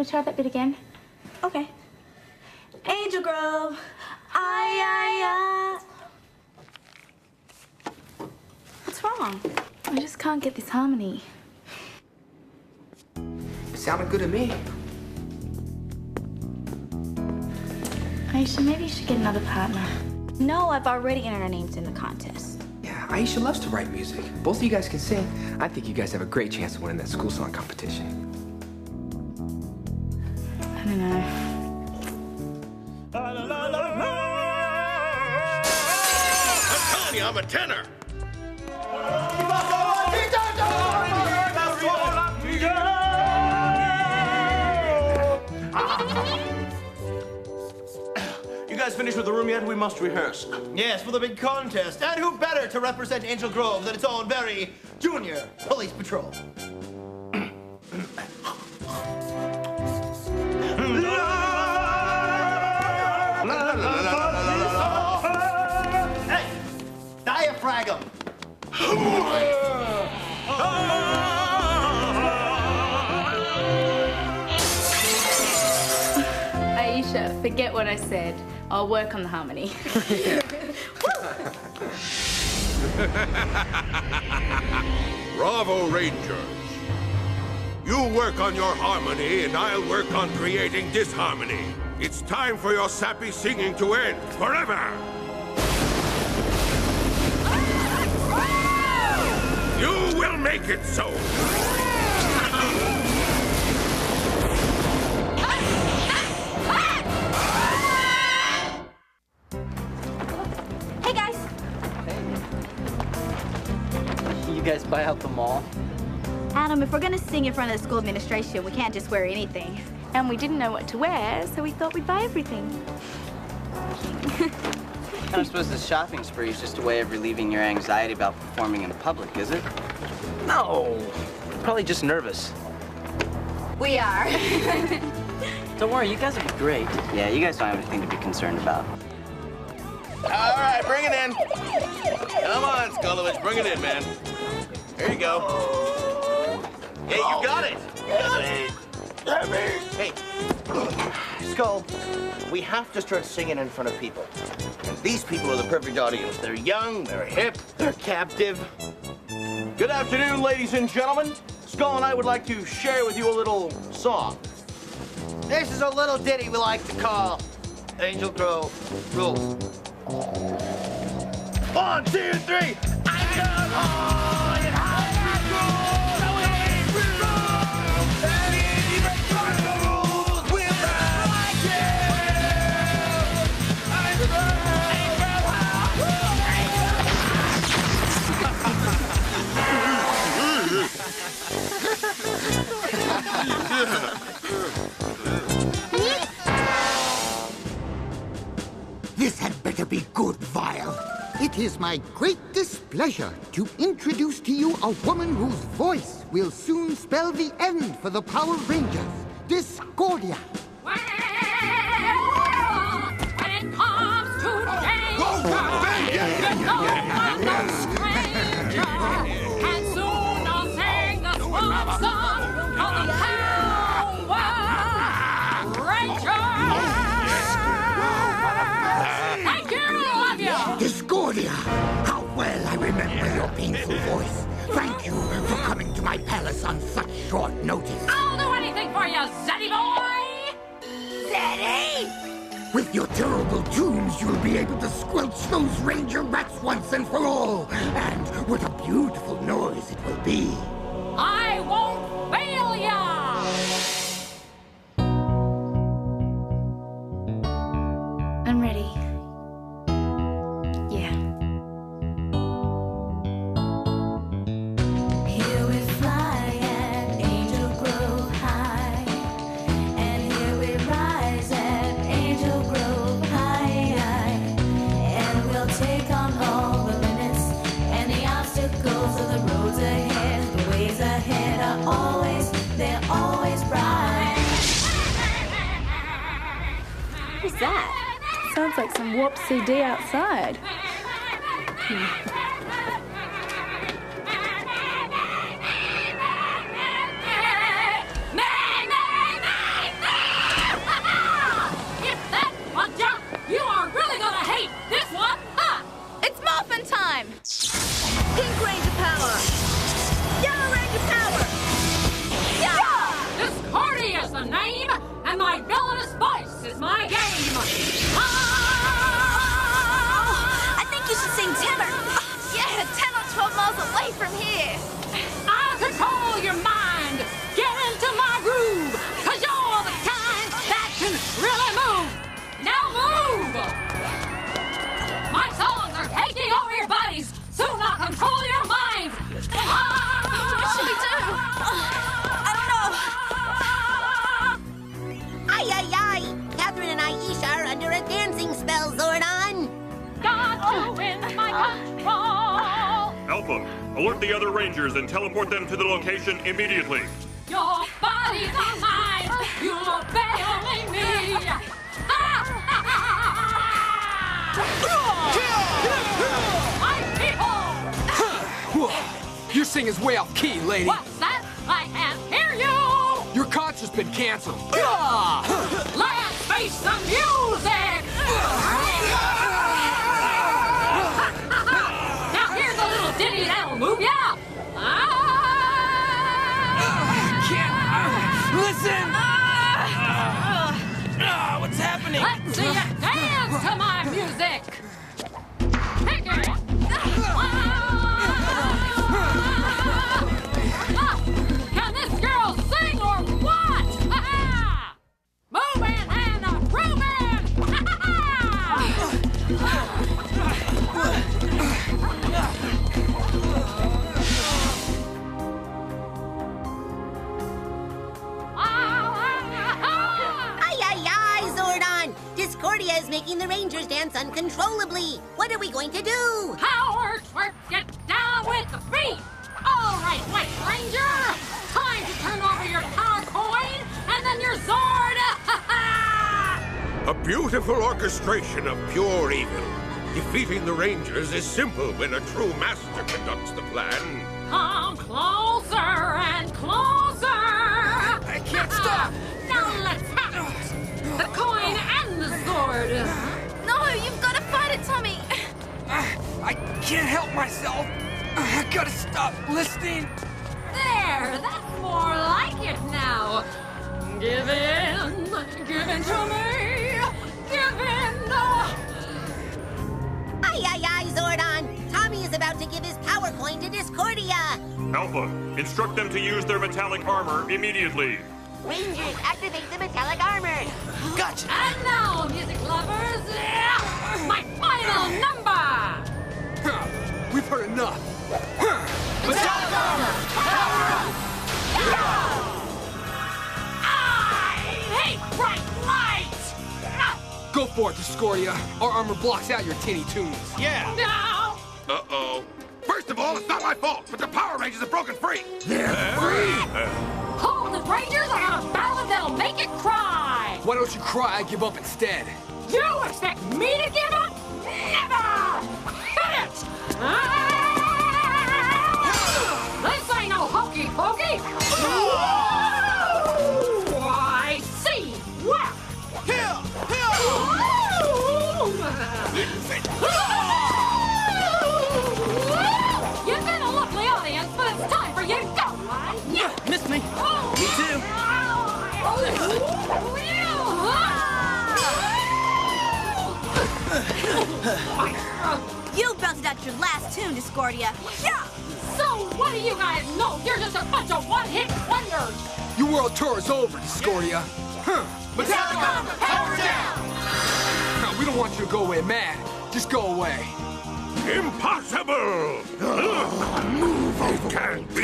want to try that bit again? Okay. Angel Grove. Ay. What's wrong? I just can't get this harmony. It sounded good to me. Aisha, maybe you should get another partner. No, I've already entered our names in the contest. Yeah, Aisha loves to write music. Both of you guys can sing. I think you guys have a great chance of winning that school song competition. I don't know. I'm telling you, I'm a tenor. You guys finished with the room yet? We must rehearse. Yes, for the big contest. And who better to represent Angel Grove than its own very junior police patrol? Hey, diaphragm. Aisha, forget what I said. I'll work on the harmony. Bravo, Rangers. You work on your harmony, and I'll work on creating disharmony. It's time for your sappy singing to end forever. You will make it so. Hey, guys. You guys buy out the mall? Adam, if we're gonna sing in front of the school administration, we can't just wear anything. And we didn't know what to wear, so we thought we'd buy everything. I don't suppose this shopping spree is just a way of relieving your anxiety about performing in public, is it? No. Probably just nervous. We are. Don't worry, you guys will be great. Yeah, you guys don't have anything to be concerned about. All right, bring it in. Come on, Skulovich, bring it in, man. Here you go. Yeah, you got it. Hey, Skull, we have to start singing in front of people. And these people are the perfect audience. They're young, they're hip, they're captive. Good afternoon, ladies and gentlemen. Skull and I would like to share with you a little song. This is a little ditty we like to call Angel Grove Rules. 1, 2, 3. I got all in high school. We roll. And he breaks the rules with like you. This had better be good, Vile. It is my great displeasure to introduce to you a woman whose voice will soon spell the end for the Power Rangers, Dischordia. When it comes to danger, you know I'm no stranger. And soon I'll sing the swamp song of the Power Rangers. Thank you, I love you. Discordia, how well I remember your painful voice. Thank you for coming to my palace on such short notice. I'll do anything for you, Zeddy boy. Zeddy! With your terrible tunes, you'll be able to squelch those ranger rats once and for all. And what a beautiful noise it will be. I won't fail ya. I'm ready. Yeah. Here we fly at Angel Grove High, and here we rise at Angel Grove High, and we'll take on all the limits and the obstacles of the roads ahead. The ways ahead are always, they're always bright. What's that? Sounds like some warped CD outside. It's Morphin time! Pink Ranger power! Yellow Ranger power! Yeah! Dischordia is the name, and my villainous voice is my game. I think you should sing tenor. Yeah, 10 or 12 miles away from here. I'll control your mind. Get into my groove, 'cause you're the kind that can really move. Now move! My songs are taking over your bodies. Soon I'll control your minds. What should we do? I don't know. Aye, aye, aye. Catherine and Aisha are under a dancing spell, Zordon. Got you in my control. Alpha, alert the other Rangers and teleport them to the location immediately. Your body's on mine. You'll obey only me. My people! Your singing's way off key, lady. What's that? I can't hear you! Your concert's been canceled. Let's face the music! Now here's a little ditty that'll move ya! Listen! What's happening? Let's see you dance to my music! Kick it! Can this girl sing or what? Moving and grooving! Aye, aye, aye, Zordon. Discordia is making the Rangers dance uncontrollably. What are we going to do? Power twerk, get down with the beat! All right, White Ranger! Time to turn over your power coin and then your Zord! A beautiful orchestration of pure evil. Defeating the Rangers is simple when a true master conducts the plan. Come closer and closer! I can't stop! Now let's have it! The coin and the Zord! No, you've got to fight it, Tommy. I can't help myself. I gotta stop listening. There, that's more like it now. Give in to me, give in. Aye, aye, aye, Zordon. Tommy is about to give his power coin to Discordia. Alpha, instruct them to use their metallic armor immediately. Rangers, activate the metallic armor. Gotcha! And now, music lovers, my final number. We've heard enough. Metallic armor! Power up! I hate bright lights. Go for it, Dischordia. Our armor blocks out your tinny tunes. Yeah! Now, Uh-oh. First of all, it's not my fault, but the Power Rangers have broken free. They're free! hold the Rangers on a ballad that'll make it cry. Why don't you cry? I give up instead. You expect me to give up? Never! Hit it! This ain't no hokey pokey! I see! Well! Here! You've been a lovely audience, but it's time for you to go, right? Yeah, missed me. Me too. You belted out your last tune, Dischordia. Yeah! So, what do you guys know? You're just a bunch of one-hit wonders! Your world tour is over, Dischordia. Huh. Metallic armor, power down! We don't want you to go away mad. Just go away. Impossible! Move over, Can't be.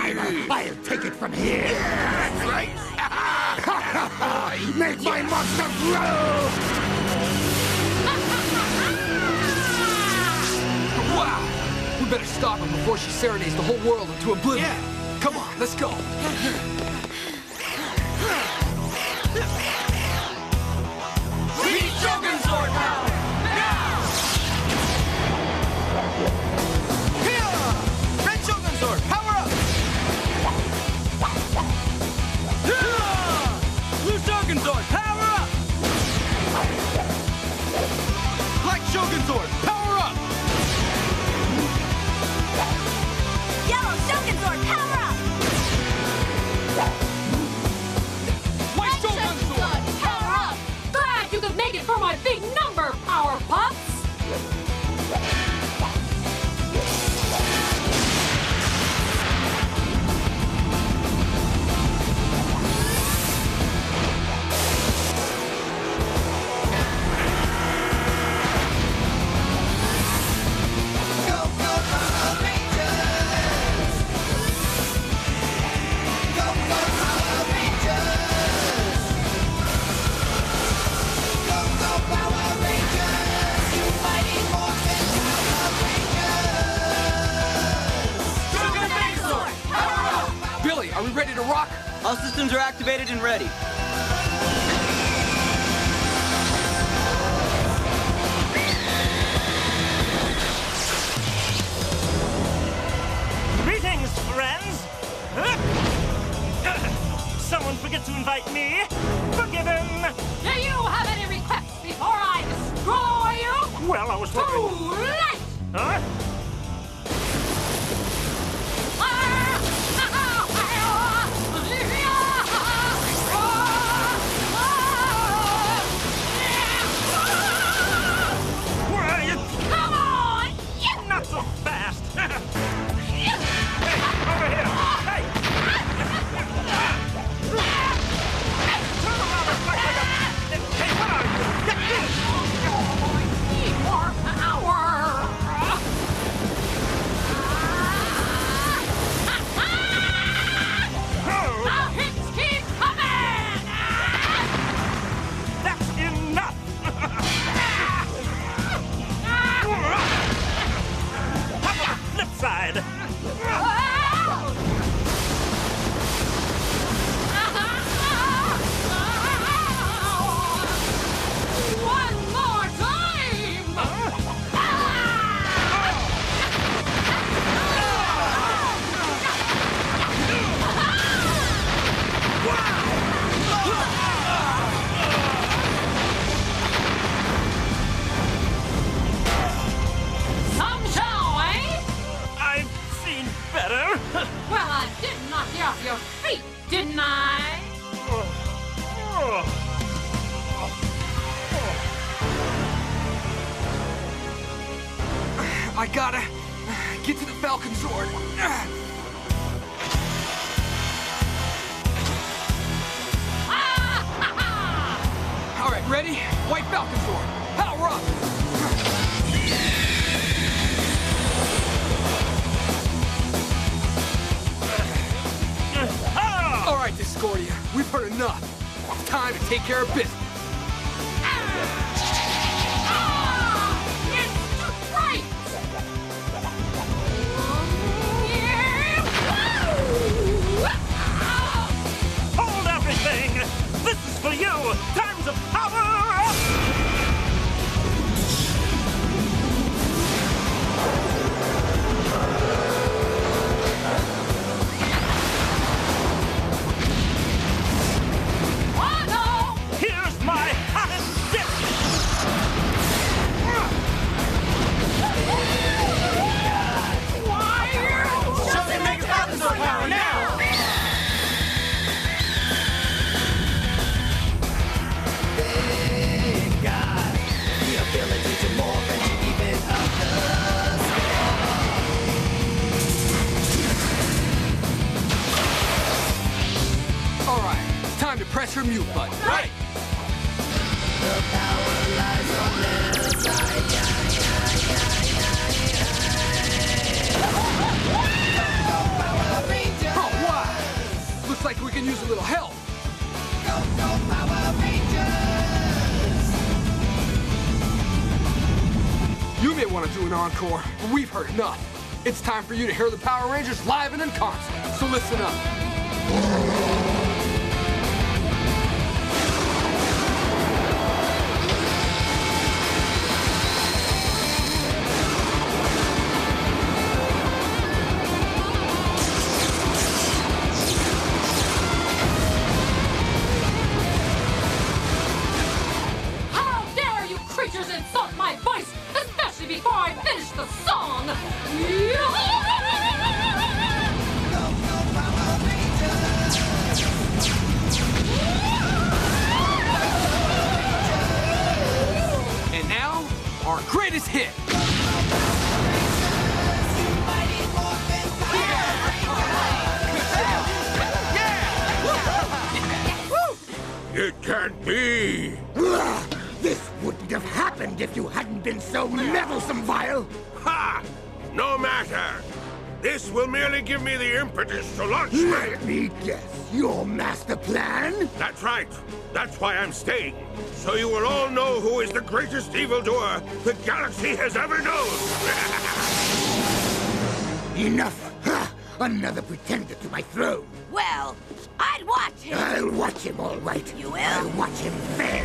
I'll take it from here. That's right. Make my monster grow! Wow! We better stop her before she serenades the whole world into oblivion. Yeah. Come on, let's go. We need Shogun Sword power! Now! Here! Red Shogun Sword, power up! Here! Blue Shogun Sword, power up! Black Shogun Sword, power up! ready to rock? All systems are activated and ready. Greetings, friends. Someone forget to invite me? Forgiven. Do you have any requests before I destroy you? Well, I was wondering... Too late! Huh? Come on! Not so fast. Hey, over here. Hey! Turn around and fight like a... Hey, what are you? Get this! Need more power! The hits keep coming! That's enough! How about the flip side? One more time! Some show, eh? I've seen better. Well, I did knock you off your feet, didn't I? I gotta get to the Falcon Sword. All right, ready? White Falcon Sword. Power up! All right, Dischordia, we've heard enough. It's time to take care of business. It's right! Hold everything! This is for you! Time to power up! Oh, no! Here's my hottest dip! Show them make Falcon Sword power now! All right, it's time to press your mute button. Right! Oh, wow! Looks like we can use a little help. You may want to do an encore, but we've heard enough. It's time for you to hear the Power Rangers live and in concert. So listen up. How dare you creatures insult my voice, especially before I finish the song! And now, our greatest hit. It can't be! This wouldn't have happened if you hadn't been so meddlesome, Vile. Ha! No matter! This will merely give me the impetus to launch me! Let me guess, your master plan? That's right. That's why I'm staying. So you will all know who is the greatest evildoer the galaxy has ever known! Enough! Ha! Another pretender to my throne. Well, I'd watch him. I'll watch him, all right. You will? I'll watch him fair.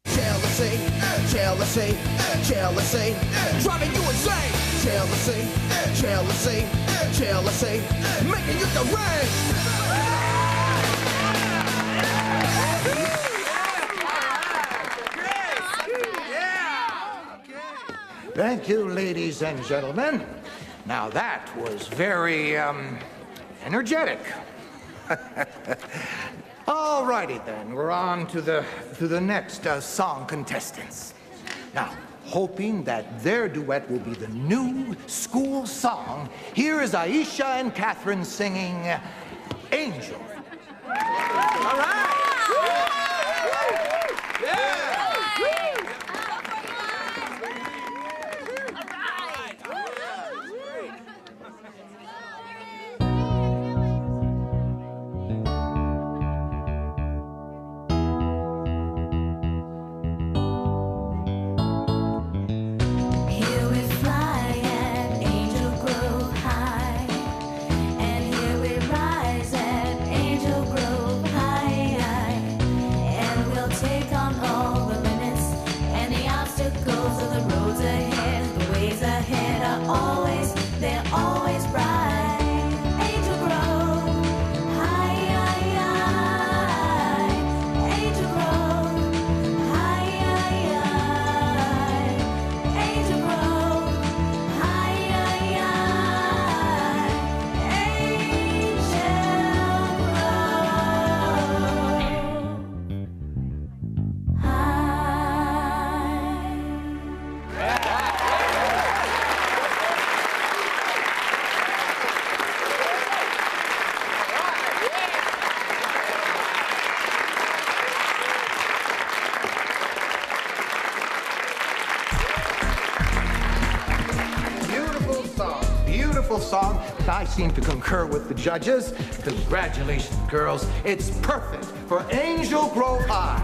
Jealousy, jealousy, jealousy, driving you insane. Jealousy, jealousy, jealousy, making you deranged. Thank you, ladies and gentlemen. Now that was very, energetic. All righty then, we're on to the next song contestants. Now, hoping that their duet will be the new school song, here is Aisha and Catherine singing Angel. All right. Yeah. Here we fly at Angel Grove High, and here we rise at Angel Grove High, and we'll take on all the limits and the obstacles of the roads ahead. The ways ahead are always, they're always bright. Angel Grove High, Angel Grove High, Angel Grove High, Beautiful song. I seem to concur with the judges. Congratulations, girls. It's perfect for Angel Grove High.